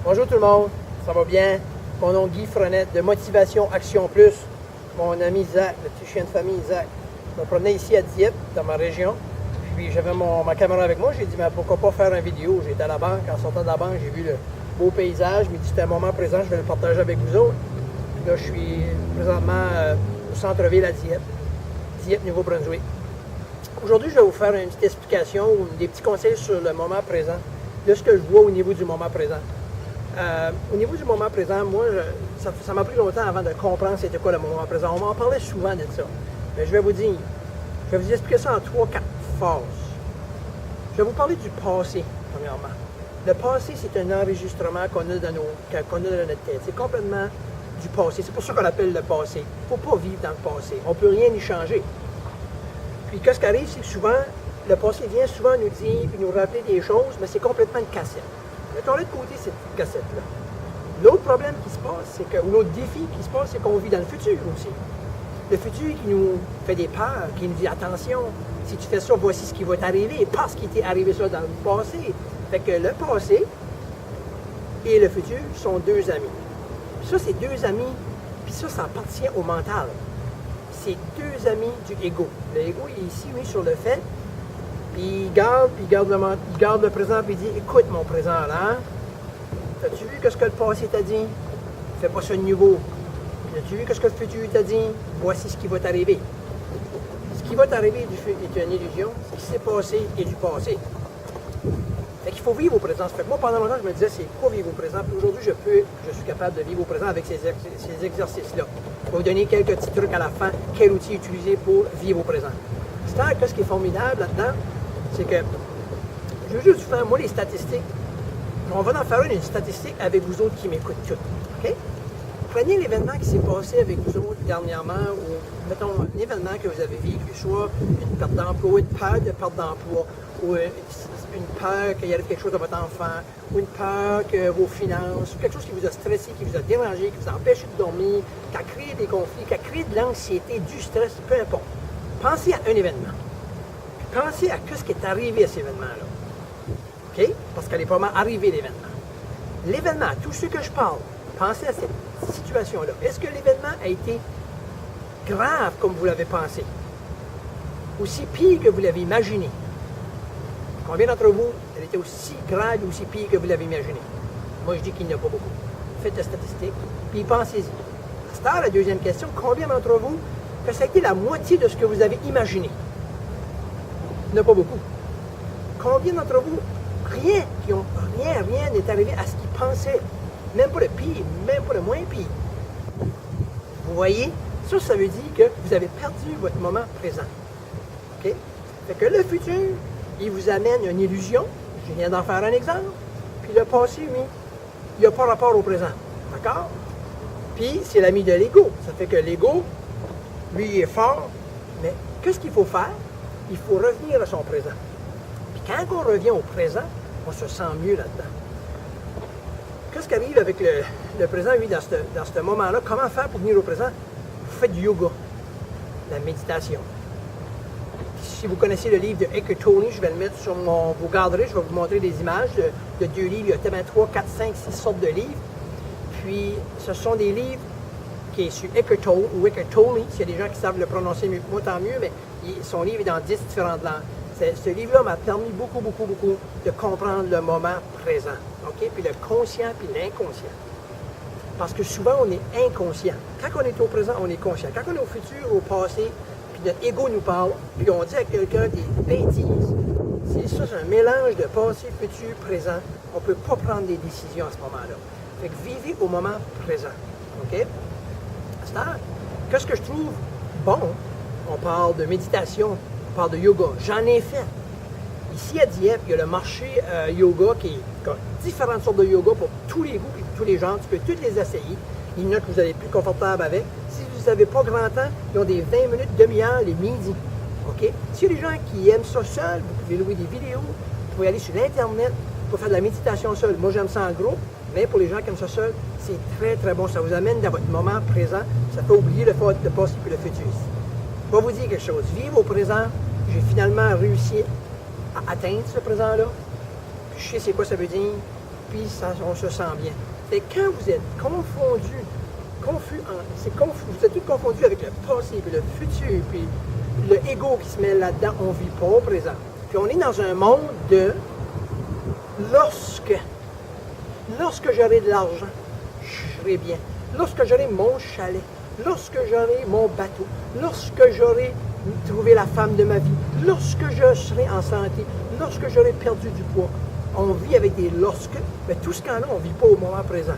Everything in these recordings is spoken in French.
Bonjour tout le monde, ça va bien? Mon nom est Guy Frenette de Motivation Action Plus. Mon ami Zach, le petit chien de famille Zach, me promenait ici à Dieppe, dans ma région. Puis j'avais ma caméra avec moi, j'ai dit mais pourquoi pas faire une vidéo? J'étais à la banque, en sortant de la banque, j'ai vu le beau paysage, je me dit c'était un moment présent, je vais le partager avec vous autres. Puis là je suis présentement au centre-ville à Dieppe, Dieppe, Nouveau-Brunswick. Aujourd'hui je vais vous faire une petite explication ou des petits conseils sur le moment présent, de ce que je vois au niveau du moment présent. Au niveau du moment présent, moi, ça m'a pris longtemps avant de comprendre c'était quoi le moment présent. On m'en parlait souvent de ça. Mais je vais vous expliquer ça en 3-4 phases. Je vais vous parler du passé, premièrement. Le passé, c'est un enregistrement qu'on a dans notre tête. C'est complètement du passé. C'est pour ça qu'on l'appelle le passé. Il ne faut pas vivre dans le passé. On ne peut rien y changer. Puis, qu'est-ce qui arrive, c'est que souvent, le passé vient souvent nous dire et nous rappeler des choses, mais c'est complètement une cassette. Mettons-le de côté, cette cassette-là. L'autre problème qui se passe, ou l'autre défi qui se passe, c'est qu'on vit dans le futur aussi. Le futur qui nous fait des peurs, qui nous dit attention, si tu fais ça, voici ce qui va t'arriver, parce qu'il t'est arrivé ça dans le passé. Fait que le passé et le futur sont deux amis. Puis ça, c'est deux amis, puis ça appartient au mental. C'est deux amis du ego. Le ego, il est ici, oui, sur le fait. Puis il garde le présent, puis il dit, écoute mon présent là, as-tu vu ce que le passé t'a dit? Fais pas ça de nouveau. As-tu vu ce que le futur t'a dit? Voici ce qui va t'arriver. Ce qui va t'arriver est une illusion, ce qui s'est passé est du passé. Fait qu'il faut vivre au présent. Fait que moi, pendant longtemps, je me disais, c'est quoi vivre au présent? Puis aujourd'hui, je suis capable de vivre au présent avec ces exercices-là. Je vais vous donner quelques petits trucs à la fin, quel outil utiliser pour vivre au présent. C'est-à-dire que ce qui est formidable là-dedans, c'est que je veux juste vous faire, moi, les statistiques. On va en faire une statistique avec vous autres qui m'écoutent toutes. OK? Prenez l'événement qui s'est passé avec vous autres dernièrement, ou mettons un événement que vous avez vécu, soit une perte d'emploi, une peur de perte d'emploi, ou une peur qu'il y ait quelque chose à votre enfant, ou une peur que vos finances, ou quelque chose qui vous a stressé, qui vous a dérangé, qui vous a empêché de dormir, qui a créé des conflits, qui a créé de l'anxiété, du stress, peu importe. Pensez à un événement. Pensez à ce qui est arrivé à cet événement-là. OK? Parce qu'elle est vraiment arrivée, l'événement. L'événement, tout ce que je parle, pensez à cette situation-là. Est-ce que l'événement a été grave comme vous l'avez pensé? Aussi pire que vous l'avez imaginé? Combien d'entre vous, elle était aussi grave ou aussi pire que vous l'avez imaginé? Moi, je dis qu'il n'y en a pas beaucoup. Faites la statistique, puis pensez-y. C'est la deuxième question. Combien d'entre vous que ça a été la moitié de ce que vous avez imaginé? Il n'y en a pas beaucoup. Combien d'entre vous, rien n'est arrivé à ce qu'ils pensaient, même pas le pire, même pas le moins pire. Vous voyez, ça veut dire que vous avez perdu votre moment présent. OK? Fait que le futur, il vous amène une illusion, je viens d'en faire un exemple, puis le passé, lui, il n'a pas rapport au présent. D'accord? Puis c'est l'ami de l'ego. Ça fait que l'ego, lui, il est fort, mais qu'est-ce qu'il faut faire? Il faut revenir à son présent. Puis quand on revient au présent, on se sent mieux là-dedans. Qu'est-ce qui arrive avec le présent, lui, dans ce moment-là? Comment faire pour venir au présent? Vous faites du yoga, la méditation. Si vous connaissez le livre de Eckhart Tolle, je vais le mettre sur vous garderez, je vais vous montrer des images de deux livres. Il y a tellement 3, 4, 5, 6 sortes de livres. Puis, ce sont des livres qui est sur Eckhart Tolle, ou Eckhart Tolle, s'il y a des gens qui savent le prononcer mieux que moi, tant mieux, mais son livre est dans 10 différentes langues. Ce livre-là m'a permis beaucoup de comprendre le moment présent, OK? Puis le conscient, puis l'inconscient. Parce que souvent, on est inconscient. Quand on est au présent, on est conscient. Quand on est au futur, au passé, puis notre ego nous parle, puis on dit à quelqu'un des bêtises, c'est un mélange de passé, futur, présent. On ne peut pas prendre des décisions à ce moment-là. Fait que vivez au moment présent, OK? Qu'est-ce que je trouve bon? On parle de méditation, on parle de yoga. J'en ai fait. Ici à Dieppe, il y a le marché yoga qui a différentes sortes de yoga pour tous les goûts et tous les genres. Tu peux toutes les essayer. Il y en a que vous allez être plus confortable avec. Si vous n'avez pas grand temps, ils ont des 20 minutes, demi-heure, les midis. OK? S'il y a des gens qui aiment ça seul, vous pouvez louer des vidéos, vous pouvez aller sur Internet, vous pouvez faire de la méditation seul. Moi, j'aime ça en groupe. Mais pour les gens qui aiment ça seul, c'est très bon. Ça vous amène dans votre moment présent. Ça fait oublier le passé et le futur. Je vais vous dire quelque chose. Vivre au présent, j'ai finalement réussi à atteindre ce présent-là. Je sais c'est quoi ça veut dire. puis on se sent bien. Et quand vous êtes confondus, vous êtes tous confondus avec le passé, puis le futur, puis le ego qui se met là-dedans, on ne vit pas au présent. Puis on est dans un monde de lorsque j'aurai de l'argent, je serai bien. Lorsque j'aurai mon chalet, lorsque j'aurai mon bateau, lorsque j'aurai trouvé la femme de ma vie, lorsque je serai en santé, lorsque j'aurai perdu du poids. On vit avec des lorsque, mais tout ce temps-là, on ne vit pas au moment présent.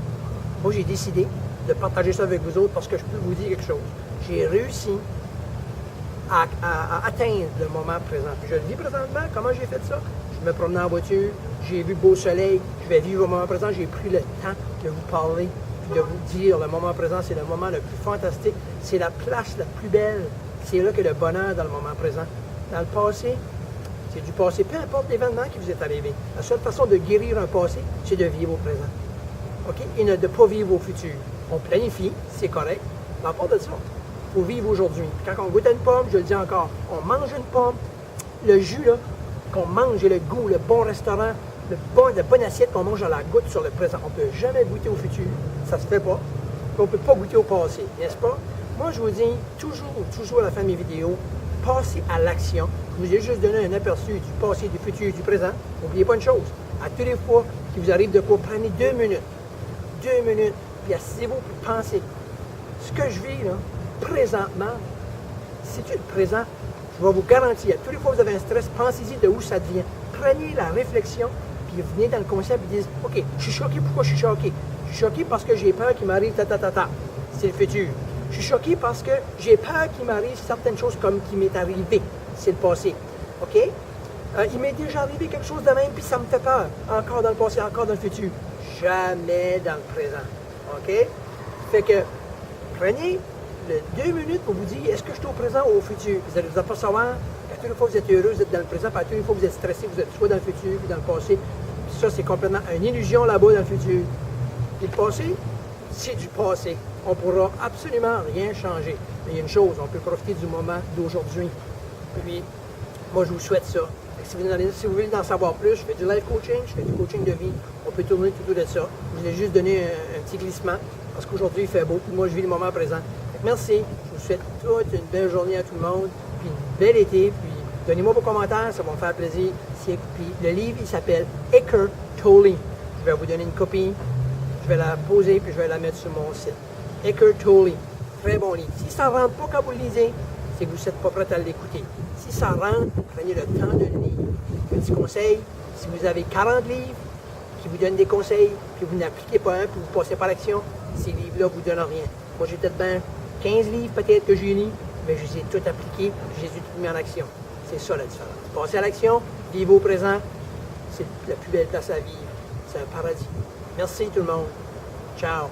Moi, j'ai décidé de partager ça avec vous autres parce que je peux vous dire quelque chose. J'ai réussi à atteindre le moment présent. Puis je le vis présentement. Comment j'ai fait ça? Je me promenais en voiture, j'ai vu beau soleil, je vais vivre au moment présent. J'ai pris le temps de vous parler, puis de vous dire le moment présent, c'est le moment le plus fantastique. C'est la place la plus belle. C'est là que le bonheur dans le moment présent. Dans le passé, c'est du passé. Peu importe l'événement qui vous est arrivé. La seule façon de guérir un passé, c'est de vivre au présent. OK? Et de ne pas vivre au futur. On planifie, c'est correct. Mais à part de ça, il faut vivre aujourd'hui. Quand on goûte à une pomme, je le dis encore, on mange une pomme, le jus là, qu'on mange et le goût, le bon restaurant, la bonne assiette qu'on mange à la goutte sur le présent. On ne peut jamais goûter au futur. Ça ne se fait pas. On ne peut pas goûter au passé, n'est-ce pas? Moi, je vous dis toujours à la fin de mes vidéos, passez à l'action. Je vous ai juste donné un aperçu du passé, du futur et du présent. N'oubliez pas une chose. À tous les fois qu'il vous arrive de quoi, prenez 2 minutes. 2 minutes, puis asseyez-vous, puis pensez. Ce que je vis, là, présentement, c'est-tu le présent? Je vais vous garantir, à tous les fois que vous avez un stress, pensez-y de où ça devient. Prenez la réflexion, puis venez dans le conscient, puis dites, OK, je suis choqué, pourquoi je suis choqué? Je suis choqué parce que j'ai peur qu'il m'arrive ta. C'est le futur. Je suis choqué parce que j'ai peur qu'il m'arrive certaines choses comme qui m'est arrivé. C'est le passé. OK? Il m'est déjà arrivé quelque chose de même, puis ça me fait peur. Encore dans le passé, encore dans le futur. Jamais dans le présent. OK? Fait que, prenez 2 minutes pour vous dire, est-ce que je suis au présent ou au futur? Vous allez vous apercevoir qu'à toutes les fois que vous êtes heureux, vous êtes dans le présent, puis à toutes les fois que vous êtes stressé, vous êtes soit dans le futur ou dans le passé. Puis ça, c'est complètement une illusion là-bas dans le futur. Et le passé, c'est du passé. On ne pourra absolument rien changer. Mais il y a une chose, on peut profiter du moment d'aujourd'hui. Puis, moi, je vous souhaite ça. Si vous voulez en savoir plus, je fais du life coaching, je fais du coaching de vie. On peut tourner tout autour de ça. Je vous ai juste donné un petit glissement parce qu'aujourd'hui, il fait beau. Puis moi, je vis le moment présent. Donc, merci. Je vous souhaite toute une belle journée à tout le monde. Puis une belle été. Puis donnez-moi vos commentaires, ça va me faire plaisir. Puis le livre, il s'appelle Eckhart Tolle. Je vais vous donner une copie. Je vais la poser puis je vais la mettre sur mon site. Eckhart Tolle. Très bon livre. Si ça ne rentre pas quand vous le lisez, c'est que vous n'êtes pas prêt à l'écouter. Si ça rentre, prenez le temps de le lire. Petit conseil, si vous avez 40 livres qui vous donnent des conseils, puis vous n'appliquez pas un, puis vous ne passez pas à l'action, ces livres-là ne vous donnent rien. Moi, j'ai peut-être bien 15 livres peut-être que j'ai lus, mais je les ai tous appliqués, je les ai tous mis en action. C'est ça la différence. Passez à l'action, vivez au présent, c'est la plus belle place à vivre. C'est un paradis. Merci tout le monde. Ciao.